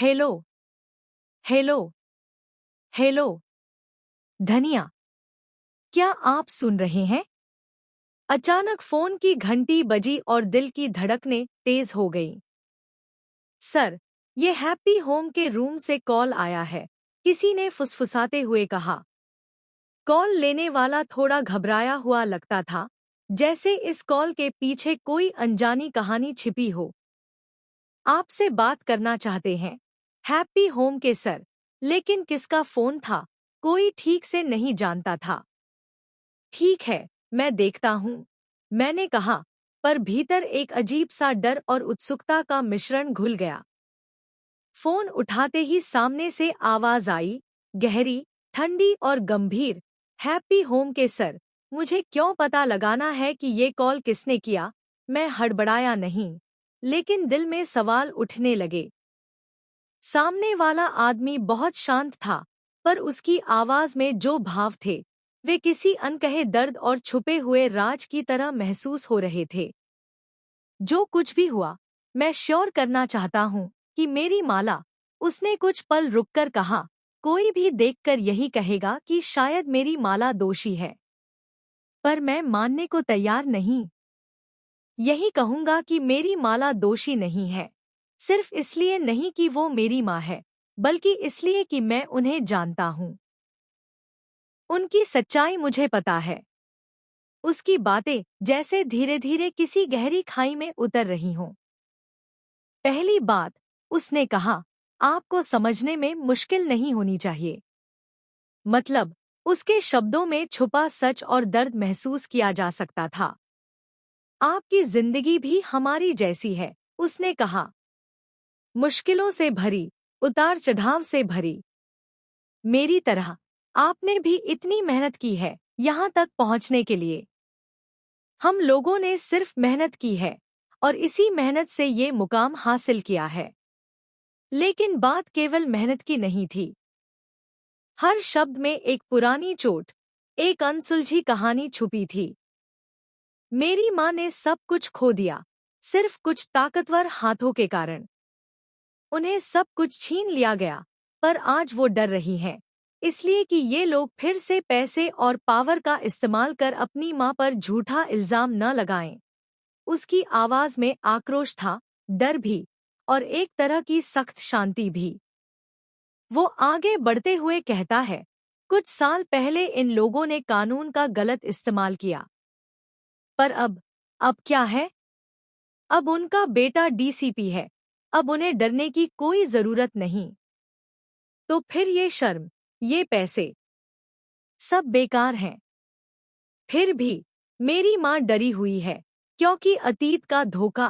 Hello. Hello. Hello. धनिया, क्या आप सुन रहे हैं? अचानक फोन की घंटी बजी और दिल की धड़कनें तेज हो गईं। सर, ये हैप्पी होम के रूम से कॉल आया है, किसी ने फुसफुसाते हुए कहा। कॉल लेने वाला थोड़ा घबराया हुआ लगता था, जैसे इस कॉल के पीछे कोई अनजानी कहानी छिपी हो। आपसे बात करना चाहते हैं, हैप्पी होम के सर। लेकिन किसका फोन था, कोई ठीक से नहीं जानता था। ठीक है, मैं देखता हूँ, मैंने कहा, पर भीतर एक अजीब सा डर और उत्सुकता का मिश्रण घुल गया। फोन उठाते ही सामने से आवाज आई, गहरी, ठंडी और गंभीर। हैप्पी होम के सर, मुझे क्यों पता लगाना है कि ये कॉल किसने किया? मैं हड़बड़ाया नहीं, लेकिन दिल में सवाल उठने लगे। सामने वाला आदमी बहुत शांत था, पर उसकी आवाज में जो भाव थे, वे किसी अनकहे दर्द और छुपे हुए राज की तरह महसूस हो रहे थे। जो कुछ भी हुआ, मैं श्योर करना चाहता हूँ कि मेरी माला, उसने कुछ पल रुककर कहा। कोई भी देखकर यही कहेगा कि शायद मेरी माला दोषी है, पर मैं मानने को तैयार नहीं। यही कहूंगा कि मेरी माला दोषी नहीं है, सिर्फ इसलिए नहीं कि वो मेरी माँ है, बल्कि इसलिए कि मैं उन्हें जानता हूँ। उनकी सच्चाई मुझे पता है। उसकी बातें जैसे धीरे धीरे किसी गहरी खाई में उतर रही हों। पहली बात, उसने कहा, आपको समझने में मुश्किल नहीं होनी चाहिए। मतलब, उसके शब्दों में छुपा सच और दर्द महसूस किया जा सकता था। आपकी जिंदगी भी हमारी जैसी है, उसने कहा। मुश्किलों से भरी, उतार चढ़ाव से भरी। मेरी तरह, आपने भी इतनी मेहनत की है, यहाँ तक पहुँचने के लिए। हम लोगों ने सिर्फ मेहनत की है, और इसी मेहनत से ये मुकाम हासिल किया है। लेकिन बात केवल मेहनत की नहीं थी। हर शब्द में एक पुरानी चोट, एक अनसुलझी कहानी छुपी थी। मेरी माँ ने सब कुछ खो दिया, सिर्फ कुछ ताकतवर हाथों के कारण। उन्हें सब कुछ छीन लिया गया, पर आज वो डर रही हैं, इसलिए कि ये लोग फिर से पैसे और पावर का इस्तेमाल कर अपनी माँ पर झूठा इल्जाम न लगाएं। उसकी आवाज में आक्रोश था, डर भी, और एक तरह की सख्त शांति भी। वो आगे बढ़ते हुए कहता है, कुछ साल पहले इन लोगों ने कानून का गलत इस्तेमाल किया, पर अब क्या है? अब उनका बेटा डीसीपी है, अब उन्हें डरने की कोई जरूरत नहीं। तो फिर ये शर्म, ये पैसे, सब बेकार हैं। फिर भी मेरी माँ डरी हुई है, क्योंकि अतीत का धोखा